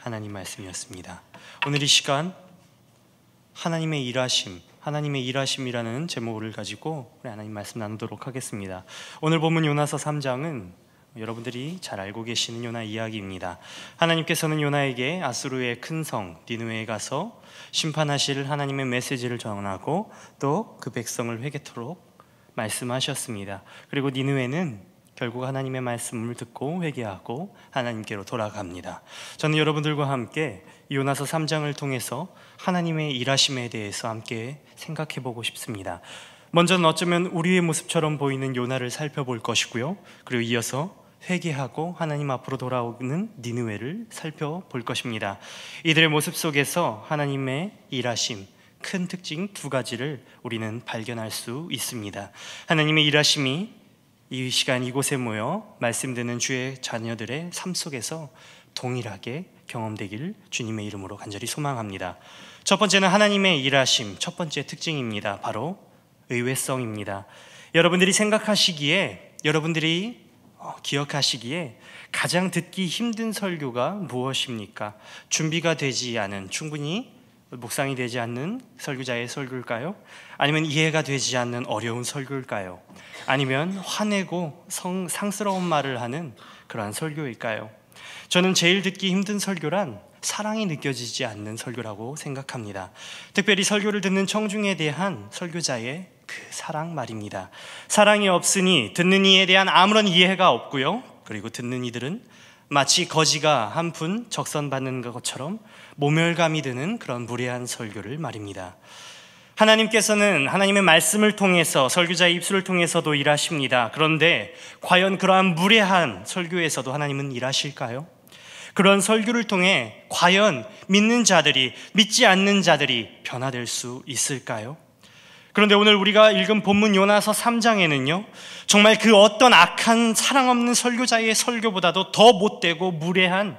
하나님 말씀이었습니다. 오늘 이 시간 하나님의 일하심이라는 제목을 가지고 우리 하나님 말씀 나누도록 하겠습니다. 오늘 본문 요나서 3장은 여러분들이 잘 알고 계시는 요나 이야기입니다. 하나님께서는 요나에게 아수르의 큰 성 니느웨에 가서 심판하실 하나님의 메시지를 전하고 또 그 백성을 회개토록 말씀하셨습니다. 그리고 니느웨는 결국 하나님의 말씀을 듣고 회개하고 하나님께로 돌아갑니다. 저는 여러분들과 함께 요나서 3장을 통해서 하나님의 일하심에 대해서 함께 생각해 보고 싶습니다. 먼저는 어쩌면 우리의 모습처럼 보이는 요나를 살펴볼 것이고요, 그리고 이어서 회개하고 하나님 앞으로 돌아오는 니느웨를 살펴볼 것입니다. 이들의 모습 속에서 하나님의 일하심, 큰 특징 두 가지를 우리는 발견할 수 있습니다. 하나님의 일하심이 이 시간 이곳에 모여 말씀 듣는 주의 자녀들의 삶 속에서 동일하게 경험되길 주님의 이름으로 간절히 소망합니다. 첫 번째는 하나님의 일하심, 첫 번째 특징입니다. 바로 의외성입니다. 여러분들이 생각하시기에, 여러분들이 기억하시기에 가장 듣기 힘든 설교가 무엇입니까? 준비가 되지 않은, 충분히 묵상이 되지 않는 설교자의 설교일까요? 아니면 이해가 되지 않는 어려운 설교일까요? 아니면 화내고 상스러운 말을 하는 그러한 설교일까요? 저는 제일 듣기 힘든 설교란 사랑이 느껴지지 않는 설교라고 생각합니다. 특별히 설교를 듣는 청중에 대한 설교자의 그 사랑 말입니다. 사랑이 없으니 듣는 이에 대한 아무런 이해가 없고요, 그리고 듣는 이들은 마치 거지가 한 푼 적선받는 것처럼 모멸감이 드는 그런 무례한 설교를 말입니다. 하나님께서는 하나님의 말씀을 통해서, 설교자의 입술을 통해서도 일하십니다. 그런데 과연 그러한 무례한 설교에서도 하나님은 일하실까요? 그런 설교를 통해 과연 믿는 자들이, 믿지 않는 자들이 변화될 수 있을까요? 그런데 오늘 우리가 읽은 본문 요나서 3장에는요, 정말 그 어떤 악한 사랑 없는 설교자의 설교보다도 더 못되고 무례한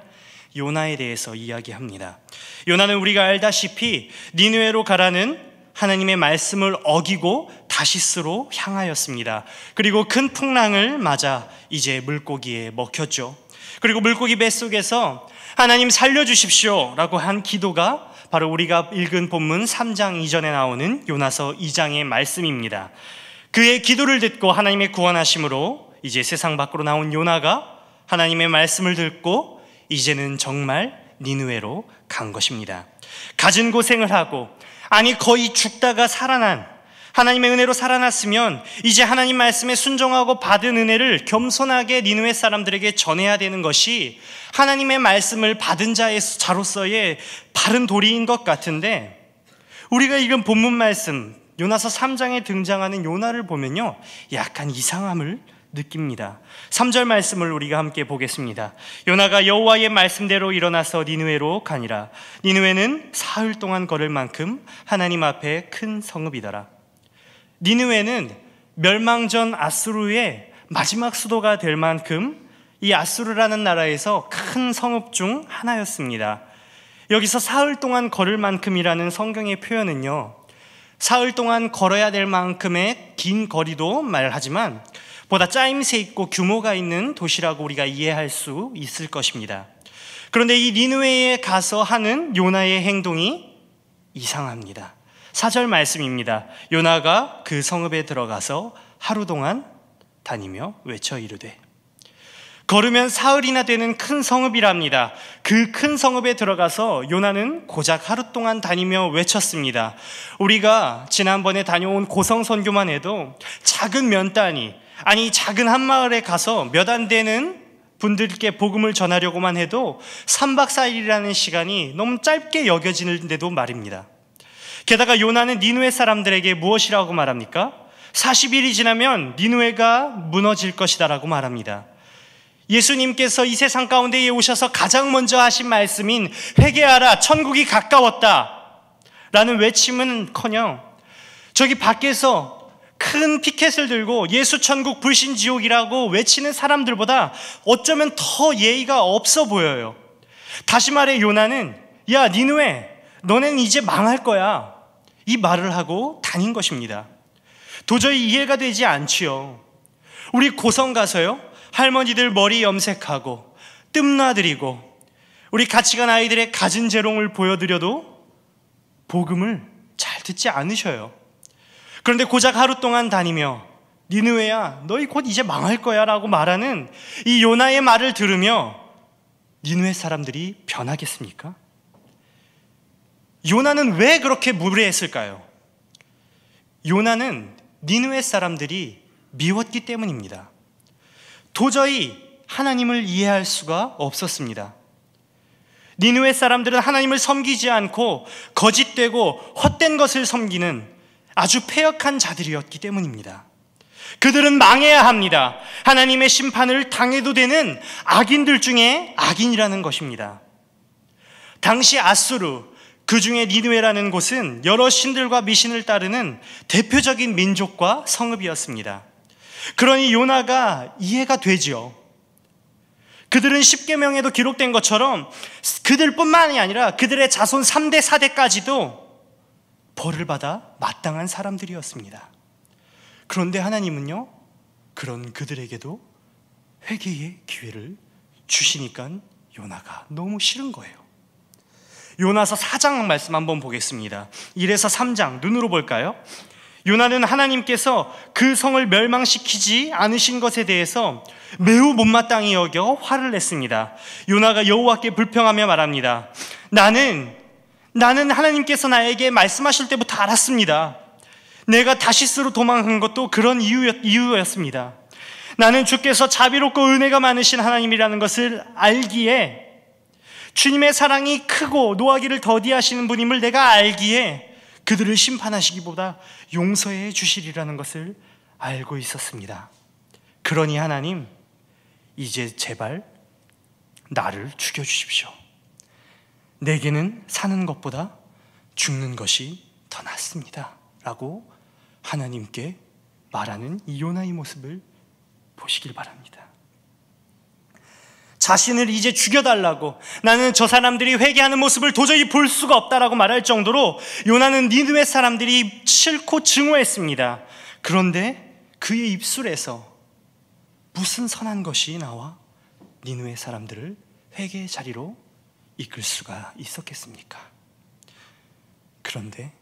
요나에 대해서 이야기합니다. 요나는 우리가 알다시피 니느웨로 가라는 하나님의 말씀을 어기고 다시스로 향하였습니다. 그리고 큰 풍랑을 맞아 이제 물고기에 먹혔죠. 그리고 물고기 뱃속에서 하나님 살려주십시오 라고 한 기도가 바로 우리가 읽은 본문 3장 이전에 나오는 요나서 2장의 말씀입니다. 그의 기도를 듣고 하나님의 구원하심으로 이제 세상 밖으로 나온 요나가 하나님의 말씀을 듣고 이제는 정말 니느웨로 간 것입니다. 갖은 고생을 하고, 아니 거의 죽다가 살아난, 하나님의 은혜로 살아났으면 이제 하나님 말씀에 순종하고 받은 은혜를 겸손하게 니느웨 사람들에게 전해야 되는 것이 하나님의 말씀을 받은 자로서의 바른 도리인 것 같은데, 우리가 읽은 본문 말씀 요나서 3장에 등장하는 요나를 보면요, 약간 이상함을 느낍니다. 3절 말씀을 우리가 함께 보겠습니다. 요나가 여호와의 말씀대로 일어나서 니느웨로 가니라. 니느웨는 사흘 동안 걸을 만큼 하나님 앞에 큰 성읍이더라. 니느웨는 멸망전 아수르의 마지막 수도가 될 만큼 이 아수르라는 나라에서 큰 성읍 중 하나였습니다. 여기서 사흘 동안 걸을 만큼이라는 성경의 표현은요, 사흘 동안 걸어야 될 만큼의 긴 거리도 말하지만 보다 짜임새 있고 규모가 있는 도시라고 우리가 이해할 수 있을 것입니다. 그런데 이 니느웨에 가서 하는 요나의 행동이 이상합니다. 4절 말씀입니다. 요나가 그 성읍에 들어가서 하루 동안 다니며 외쳐 이르되. 걸으면 사흘이나 되는 큰 성읍이랍니다. 그 큰 성읍에 들어가서 요나는 고작 하루 동안 다니며 외쳤습니다. 우리가 지난번에 다녀온 고성 선교만 해도 작은 면 단위, 아니 작은 한 마을에 가서 몇 안 되는 분들께 복음을 전하려고만 해도 3박 4일이라는 시간이 너무 짧게 여겨지는데도 말입니다. 게다가 요나는 니느웨 사람들에게 무엇이라고 말합니까? 40일이 지나면 니느웨가 무너질 것이다 라고 말합니다. 예수님께서 이 세상 가운데에 오셔서 가장 먼저 하신 말씀인 회개하라, 천국이 가까웠다 라는 외침은커녕 저기 밖에서 큰 피켓을 들고 예수 천국 불신 지옥이라고 외치는 사람들보다 어쩌면 더 예의가 없어 보여요. 다시 말해 요나는, 야 니느웨, 너네는 이제 망할 거야, 이 말을 하고 다닌 것입니다. 도저히 이해가 되지 않지요. 우리 고성 가서요, 할머니들 머리 염색하고 뜸나들이고 우리 같이 간 아이들의 갖은 재롱을 보여드려도 복음을 잘 듣지 않으셔요. 그런데 고작 하루 동안 다니며 니느웨야 너희 곧 이제 망할 거야 라고 말하는 이 요나의 말을 들으며 니느웨 사람들이 변하겠습니까? 요나는 왜 그렇게 무례했을까요? 요나는 니느웨 사람들이 미웠기 때문입니다. 도저히 하나님을 이해할 수가 없었습니다. 니느웨 사람들은 하나님을 섬기지 않고 거짓되고 헛된 것을 섬기는 아주 패역한 자들이었기 때문입니다. 그들은 망해야 합니다. 하나님의 심판을 당해도 되는 악인들 중에 악인이라는 것입니다. 당시 아수르, 그 중에 니느웨라는 곳은 여러 신들과 미신을 따르는 대표적인 민족과 성읍이었습니다. 그러니 요나가 이해가 되지요. 그들은 십계명에도 기록된 것처럼 그들뿐만이 아니라 그들의 자손 3대, 4대까지도 벌을 받아 마땅한 사람들이었습니다. 그런데 하나님은요, 그런 그들에게도 회개의 기회를 주시니까 요나가 너무 싫은 거예요. 요나서 4장 말씀 한번 보겠습니다. 1에서 3장 눈으로 볼까요? 요나는 하나님께서 그 성을 멸망시키지 않으신 것에 대해서 매우 못마땅히 여겨 화를 냈습니다. 요나가 여호와께 불평하며 말합니다. 나는 하나님께서 나에게 말씀하실 때부터 알았습니다. 내가 다시스로 도망한 것도 그런 이유였습니다. 나는 주께서 자비롭고 은혜가 많으신 하나님이라는 것을 알기에, 주님의 사랑이 크고 노하기를 더디하시는 분임을 내가 알기에 그들을 심판하시기보다 용서해 주시리라는 것을 알고 있었습니다. 그러니 하나님, 이제 제발 나를 죽여주십시오. 내게는 사는 것보다 죽는 것이 더 낫습니다 라고 하나님께 말하는 이 요나의 모습을 보시길 바랍니다. 자신을 이제 죽여달라고, 나는 저 사람들이 회개하는 모습을 도저히 볼 수가 없다라고 말할 정도로 요나는 니느웨 사람들이 싫고 증오했습니다. 그런데 그의 입술에서 무슨 선한 것이 나와 니느웨 사람들을 회개의 자리로 이끌 수가 있었겠습니까? 그런데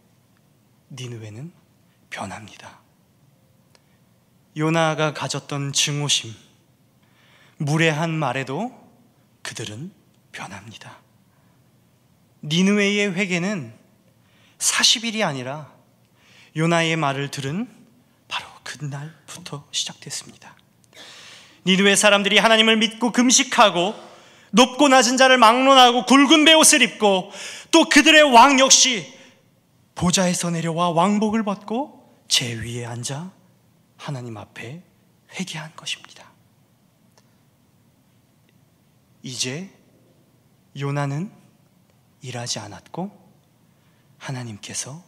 니느웨는 변합니다. 요나가 가졌던 증오심, 무례한 말에도 그들은 변합니다. 니느웨의 회개는 40일이 아니라 요나의 말을 들은 바로 그날부터 시작됐습니다. 니느웨 사람들이 하나님을 믿고 금식하고 높고 낮은 자를 막론하고 굵은 베옷을 입고, 또 그들의 왕 역시 보좌에서 내려와 왕복을 벗고 제 위에 앉아 하나님 앞에 회개한 것입니다. 이제 요나는 일하지 않았고 하나님께서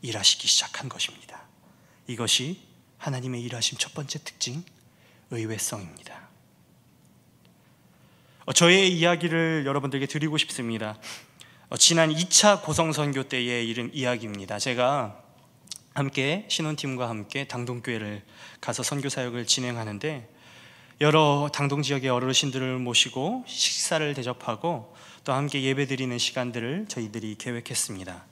일하시기 시작한 것입니다. 이것이 하나님의 일하심 첫 번째 특징, 의외성입니다. 저의 이야기를 여러분들에게 드리고 싶습니다. 지난 2차 고성선교 때의 이야기입니다. 제가 함께 신혼팀과 함께 당동교회를 가서 선교 사역을 진행하는데, 여러 당동 지역의 어르신들을 모시고 식사를 대접하고 또 함께 예배드리는 시간들을 저희들이 계획했습니다.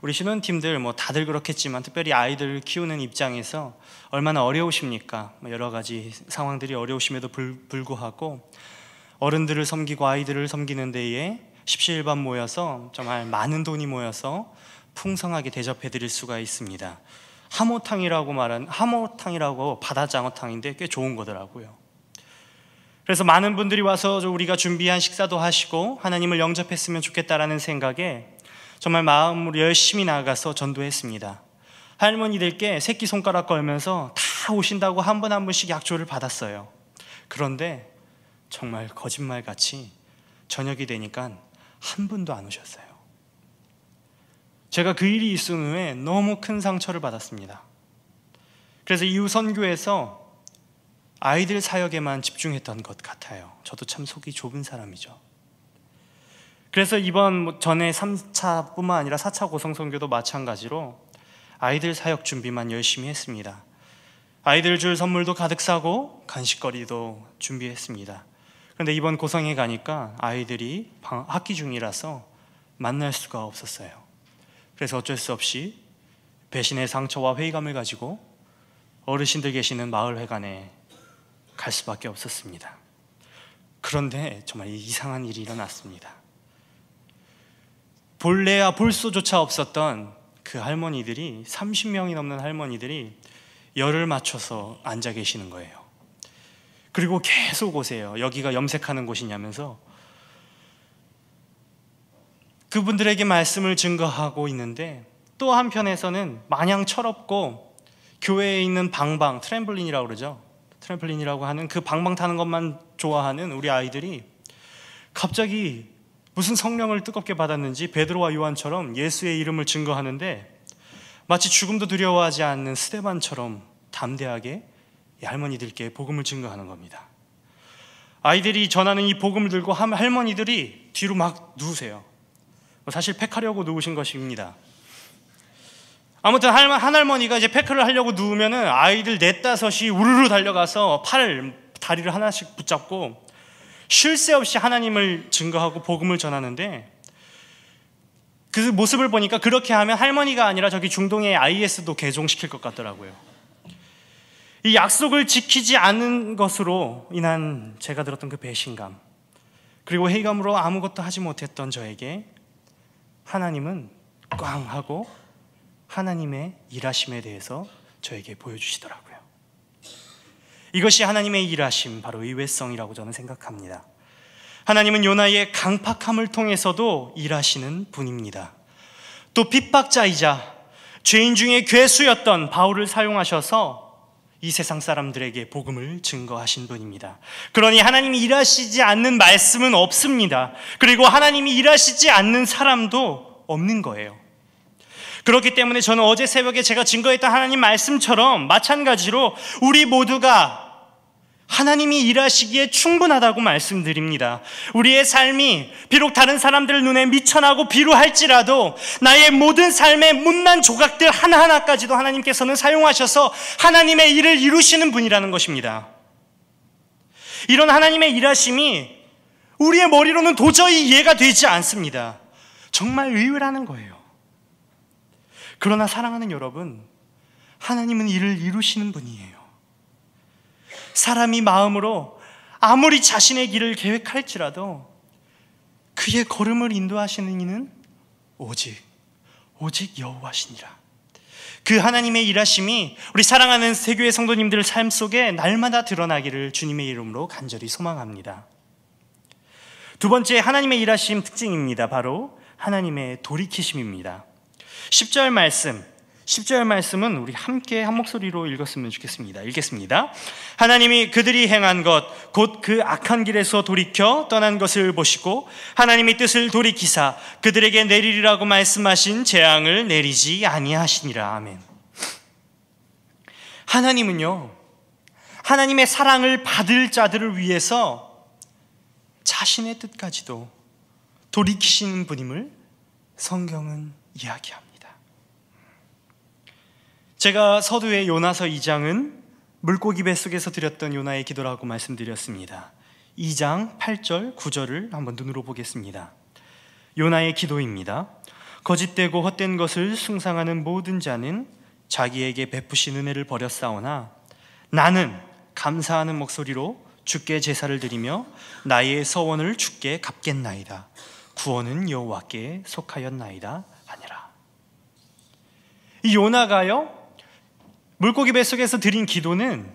우리 신혼팀들 다들 그렇겠지만 특별히 아이들 키우는 입장에서 얼마나 어려우십니까? 여러 가지 상황들이 어려우심에도 불구하고 어른들을 섬기고 아이들을 섬기는 데에 십시일반 모여서 정말 많은 돈이 모여서 풍성하게 대접해 드릴 수가 있습니다. 하모탕이라고 바다장어탕인데 꽤 좋은 거더라고요. 그래서 많은 분들이 와서 우리가 준비한 식사도 하시고 하나님을 영접했으면 좋겠다라는 생각에 정말 마음으로 열심히 나가서 전도했습니다. 할머니들께 새끼손가락 걸면서 다 오신다고 한 분 한 분씩 약조를 받았어요. 그런데 정말 거짓말같이 저녁이 되니까 한 분도 안 오셨어요. 제가 그 일이 있은 후에 너무 큰 상처를 받았습니다. 그래서 이후 선교에서 아이들 사역에만 집중했던 것 같아요. 저도 참 속이 좁은 사람이죠. 그래서 이번 전에 3차뿐만 아니라 4차 고성선교도 마찬가지로 아이들 사역 준비만 열심히 했습니다. 아이들 줄 선물도 가득 사고 간식거리도 준비했습니다. 그런데 이번 고성에 가니까 아이들이 학기 중이라서 만날 수가 없었어요. 그래서 어쩔 수 없이 배신의 상처와 회의감을 가지고 어르신들 계시는 마을회관에 갈 수밖에 없었습니다. 그런데 정말 이상한 일이 일어났습니다. 본래야 볼 수조차 없었던 그 할머니들이, 30명이 넘는 할머니들이 열을 맞춰서 앉아 계시는 거예요. 그리고 계속 오세요. 여기가 염색하는 곳이냐면서 그분들에게 말씀을 증거하고 있는데, 또 한편에서는 마냥 철없고 교회에 있는 방방, 트램블린이라고 그러죠. 트램플린이라고 하는 그 방방 타는 것만 좋아하는 우리 아이들이 갑자기 무슨 성령을 뜨겁게 받았는지 베드로와 요한처럼 예수의 이름을 증거하는데, 마치 죽음도 두려워하지 않는 스데반처럼 담대하게 이 할머니들께 복음을 증거하는 겁니다. 아이들이 전하는 이 복음을 들고 할머니들이 뒤로 막 누우세요. 사실 팩하려고 누우신 것입니다. 아무튼 한 할머니가 이제 팩을 하려고 누우면은 아이들 넷다섯이 우르르 달려가서 다리를 하나씩 붙잡고 쉴 새 없이 하나님을 증거하고 복음을 전하는데, 그 모습을 보니까 그렇게 하면 할머니가 아니라 저기 중동의 IS도 개종시킬 것 같더라고요. 이 약속을 지키지 않는 것으로 인한 제가 들었던 그 배신감, 그리고 회의감으로 아무것도 하지 못했던 저에게 하나님은 꽝 하고 하나님의 일하심에 대해서 저에게 보여주시더라고요. 이것이 하나님의 일하심, 바로 의외성이라고 저는 생각합니다. 하나님은 요나의 강팍함을 통해서도 일하시는 분입니다. 또 핍박자이자 죄인 중에 괴수였던 바울을 사용하셔서 이 세상 사람들에게 복음을 증거하신 분입니다. 그러니 하나님이 일하시지 않는 말씀은 없습니다. 그리고 하나님이 일하시지 않는 사람도 없는 거예요. 그렇기 때문에 저는 어제 새벽에 제가 증거했던 하나님 말씀처럼 마찬가지로 우리 모두가 하나님이 일하시기에 충분하다고 말씀드립니다. 우리의 삶이 비록 다른 사람들 눈에 미천하고 비루할지라도 나의 모든 삶의 못난 조각들 하나하나까지도 하나님께서는 사용하셔서 하나님의 일을 이루시는 분이라는 것입니다. 이런 하나님의 일하심이 우리의 머리로는 도저히 이해가 되지 않습니다. 정말 의외라는 거예요. 그러나 사랑하는 여러분, 하나님은 일을 이루시는 분이에요. 사람이 마음으로 아무리 자신의 길을 계획할지라도 그의 걸음을 인도하시는 이는 오직 여호와시니라. 그 하나님의 일하심이 우리 사랑하는 세교회 성도님들 삶 속에 날마다 드러나기를 주님의 이름으로 간절히 소망합니다. 두 번째 하나님의 일하심 특징입니다. 바로 하나님의 돌이키심입니다. 10절 말씀은 우리 함께 한 목소리로 읽었으면 좋겠습니다. 읽겠습니다. 하나님이 그들이 행한 것 곧 그 악한 길에서 돌이켜 떠난 것을 보시고 하나님이 뜻을 돌이키사 그들에게 내리리라고 말씀하신 재앙을 내리지 아니하시니라. 아멘. 하나님은요, 하나님의 사랑을 받을 자들을 위해서 자신의 뜻까지도 돌이키시는 분임을 성경은 이야기합니다. 제가 서두에 요나서 2장은 물고기 뱃속에서 드렸던 요나의 기도라고 말씀드렸습니다. 2장 8절 9절을 한번 눈으로 보겠습니다. 요나의 기도입니다. 거짓되고 헛된 것을 숭상하는 모든 자는 자기에게 베푸신 은혜를 버렸사오나 나는 감사하는 목소리로 주께 제사를 드리며 나의 서원을 주께 갚겠나이다. 구원은 여호와께 속하였나이다 하니라. 이 요나가요, 물고기 뱃속에서 드린 기도는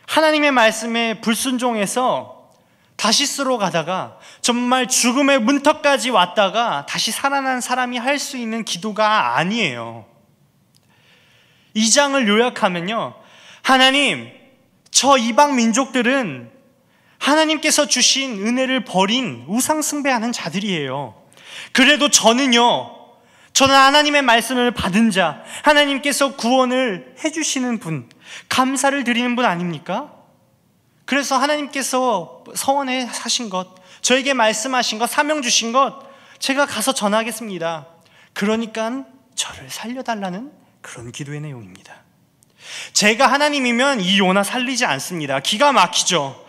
하나님의 말씀에 불순종해서 다시스로 가다가 정말 죽음의 문턱까지 왔다가 다시 살아난 사람이 할 수 있는 기도가 아니에요. 이 장을 요약하면요, 하나님, 저 이방 민족들은 하나님께서 주신 은혜를 버린 우상 숭배하는 자들이에요. 그래도 저는 하나님의 말씀을 받은 자, 하나님께서 구원을 해주시는 분, 감사를 드리는 분 아닙니까? 그래서 하나님께서 서원에 하신 것, 저에게 말씀하신 것, 사명 주신 것 제가 가서 전하겠습니다. 그러니까 저를 살려달라는 그런 기도의 내용입니다. 제가 하나님이면 이 요나 살리지 않습니다. 기가 막히죠.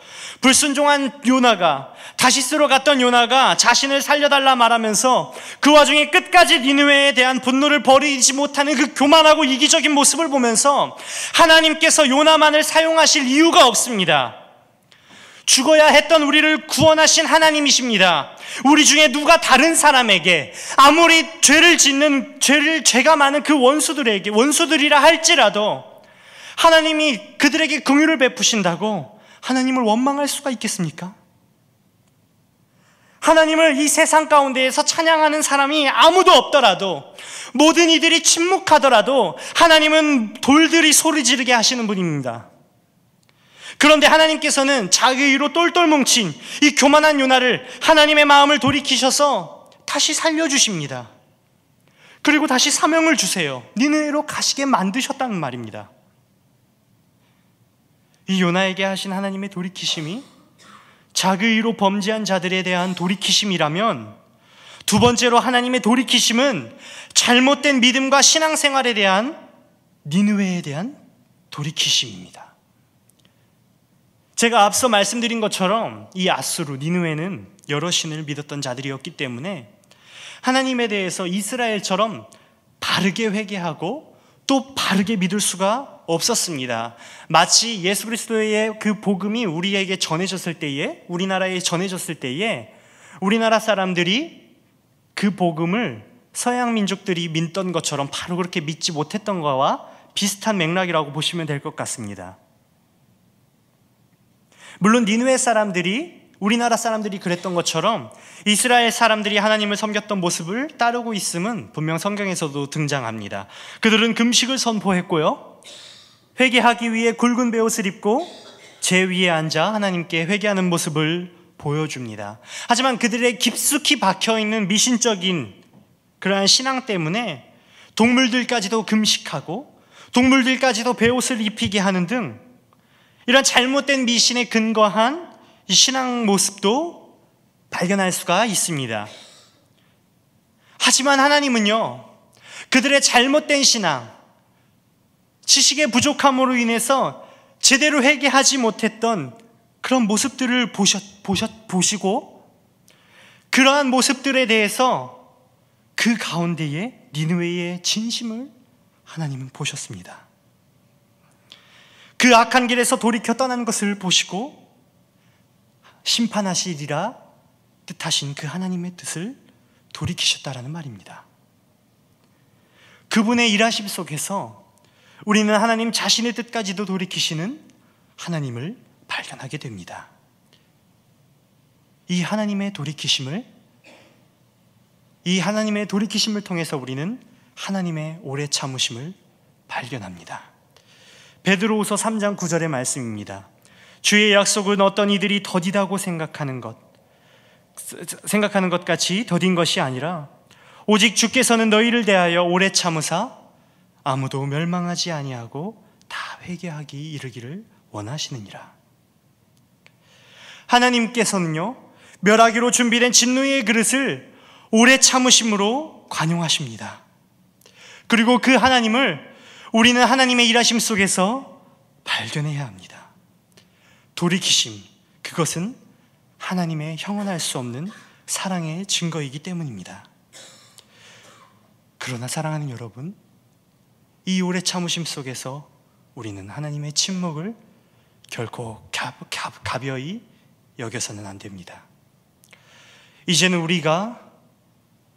불순종한 요나가, 다시스로 갔던 요나가 자신을 살려달라 말하면서 그 와중에 끝까지 니느웨에 대한 분노를 버리지 못하는 그 교만하고 이기적인 모습을 보면서 하나님께서 요나만을 사용하실 이유가 없습니다. 죽어야 했던 우리를 구원하신 하나님이십니다. 우리 중에 누가 다른 사람에게 아무리 죄가 많은 그 원수들이라 할지라도 하나님이 그들에게 긍휼을 베푸신다고 하나님을 원망할 수가 있겠습니까? 하나님을 이 세상 가운데에서 찬양하는 사람이 아무도 없더라도, 모든 이들이 침묵하더라도 하나님은 돌들이 소리 지르게 하시는 분입니다. 그런데 하나님께서는 자기로 똘똘 뭉친 이 교만한 요나를, 하나님의 마음을 돌이키셔서 다시 살려주십니다. 그리고 다시 사명을 주세요. 니느웨로 가시게 만드셨다는 말입니다. 이 요나에게 하신 하나님의 돌이키심이 자기로 범죄한 자들에 대한 돌이키심이라면, 두 번째로 하나님의 돌이키심은 잘못된 믿음과 신앙생활에 대한, 니느웨에 대한 돌이키심입니다. 제가 앞서 말씀드린 것처럼 이 아수르, 니느웨는 여러 신을 믿었던 자들이었기 때문에 하나님에 대해서 이스라엘처럼 바르게 회개하고 또 바르게 믿을 수가 없었습니다. 마치 예수 그리스도의 그 복음이 우리에게 전해졌을 때에, 우리나라에 전해졌을 때에 우리나라 사람들이 그 복음을 서양 민족들이 믿던 것처럼 바로 그렇게 믿지 못했던 거와 비슷한 맥락이라고 보시면 될 것 같습니다. 물론 니느웨 사람들이, 우리나라 사람들이 그랬던 것처럼 이스라엘 사람들이 하나님을 섬겼던 모습을 따르고 있음은 분명 성경에서도 등장합니다. 그들은 금식을 선포했고요, 회개하기 위해 굵은 베옷을 입고 제 위에 앉아 하나님께 회개하는 모습을 보여줍니다. 하지만 그들의 깊숙이 박혀있는 미신적인 그러한 신앙 때문에 동물들까지도 금식하고 동물들까지도 베옷을 입히게 하는 등 이런 잘못된 미신에 근거한 이 신앙 모습도 발견할 수가 있습니다. 하지만 하나님은요, 그들의 잘못된 신앙, 지식의 부족함으로 인해서 제대로 회개하지 못했던 그런 모습들을 보시고 그러한 모습들에 대해서 그 가운데에 니느웨의 진심을 하나님은 보셨습니다. 그 악한 길에서 돌이켜 떠난 것을 보시고 심판하시리라 뜻하신 그 하나님의 뜻을 돌이키셨다라는 말입니다. 그분의 일하심 속에서 우리는 하나님 자신의 뜻까지도 돌이키시는 하나님을 발견하게 됩니다. 이 하나님의 돌이키심을 통해서 우리는 하나님의 오래 참으심을 발견합니다. 베드로후서 3장 9절의 말씀입니다. 주의 약속은 어떤 이들이 더디다고 생각하는 것 같이 더딘 것이 아니라 오직 주께서는 너희를 대하여 오래 참으사 아무도 멸망하지 아니하고 다 회개하기 이르기를 원하시느니라. 하나님께서는요, 멸하기로 준비된 진노의 그릇을 오래 참으심으로 관용하십니다. 그리고 그 하나님을 우리는 하나님의 일하심 속에서 발견해야 합니다. 돌이키심, 그것은 하나님의 형언할 수 없는 사랑의 증거이기 때문입니다. 그러나 사랑하는 여러분, 이 오래 참으심 속에서 우리는 하나님의 침묵을 결코 가벼이 여겨서는 안 됩니다. 이제는 우리가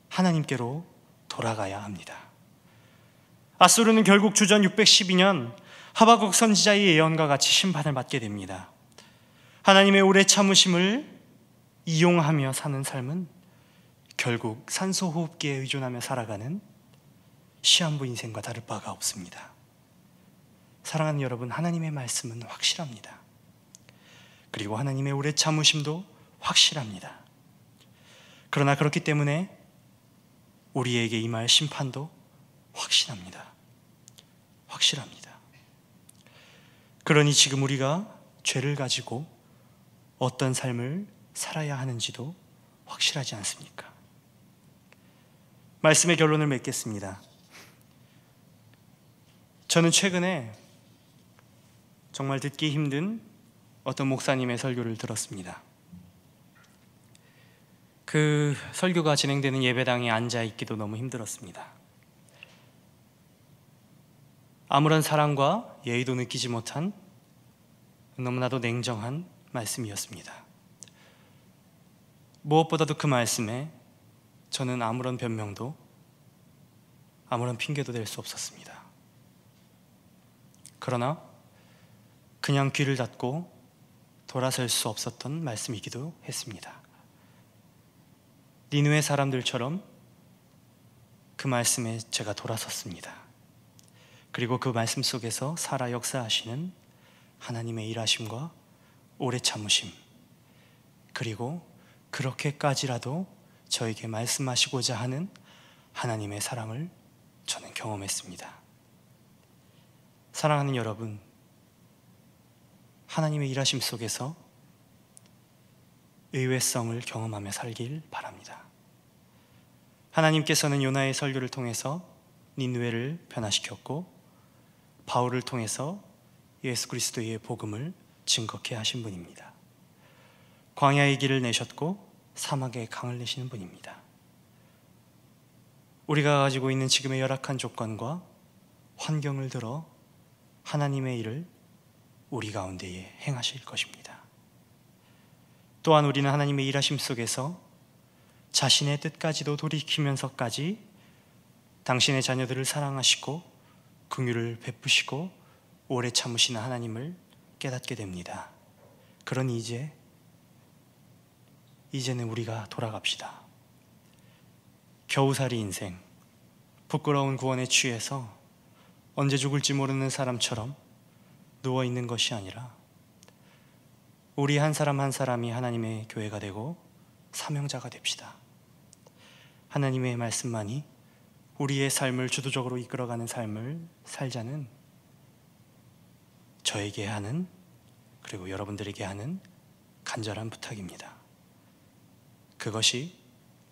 하나님께로 돌아가야 합니다. 아수르는 결국 주전 612년 하박국 선지자의 예언과 같이 심판을 받게 됩니다. 하나님의 오래 참으심을 이용하며 사는 삶은 결국 산소호흡기에 의존하며 살아가는 시한부 인생과 다를 바가 없습니다. 사랑하는 여러분, 하나님의 말씀은 확실합니다. 그리고 하나님의 오래 참으심도 확실합니다. 그러나 그렇기 때문에 우리에게 임할 심판도 확실합니다. 그러니 지금 우리가 죄를 가지고 어떤 삶을 살아야 하는지도 확실하지 않습니까? 말씀의 결론을 맺겠습니다. 저는 최근에 정말 듣기 힘든 어떤 목사님의 설교를 들었습니다. 그 설교가 진행되는 예배당에 앉아 있기도 너무 힘들었습니다. 아무런 사랑과 예의도 느끼지 못한 너무나도 냉정한 말씀이었습니다. 무엇보다도 그 말씀에 저는 아무런 변명도 아무런 핑계도 댈 수 없었습니다. 그러나 그냥 귀를 닫고 돌아설 수 없었던 말씀이기도 했습니다. 니느웨 사람들처럼 그 말씀에 제가 돌아섰습니다. 그리고 그 말씀 속에서 살아 역사하시는 하나님의 일하심과 오래 참으심, 그리고 그렇게까지라도 저에게 말씀하시고자 하는 하나님의 사랑을 저는 경험했습니다. 사랑하는 여러분, 하나님의 일하심 속에서 의외성을 경험하며 살길 바랍니다. 하나님께서는 요나의 설교를 통해서 니느웨를 변화시켰고, 바울을 통해서 예수 그리스도의 복음을 증거케 하신 분입니다. 광야의 길을 내셨고 사막의 강을 내시는 분입니다. 우리가 가지고 있는 지금의 열악한 조건과 환경을 들어 하나님의 일을 우리 가운데에 행하실 것입니다. 또한 우리는 하나님의 일하심 속에서 자신의 뜻까지도 돌이키면서까지 당신의 자녀들을 사랑하시고 긍휼을 베푸시고 오래 참으시는 하나님을 깨닫게 됩니다. 그러니 이제는 우리가 돌아갑시다. 겨우살이 인생, 부끄러운 구원에 취해서 언제 죽을지 모르는 사람처럼 누워있는 것이 아니라 우리 한 사람 한 사람이 하나님의 교회가 되고 사명자가 됩시다. 하나님의 말씀만이 우리의 삶을 주도적으로 이끌어가는 삶을 살자는 저에게 하는, 그리고 여러분들에게 하는 간절한 부탁입니다. 그것이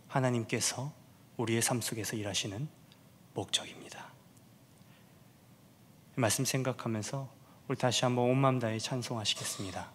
하나님께서 우리의 삶 속에서 일하시는 목적입니다. 말씀 생각하면서 우리 다시 한번 온 마음 다해 찬송하시겠습니다.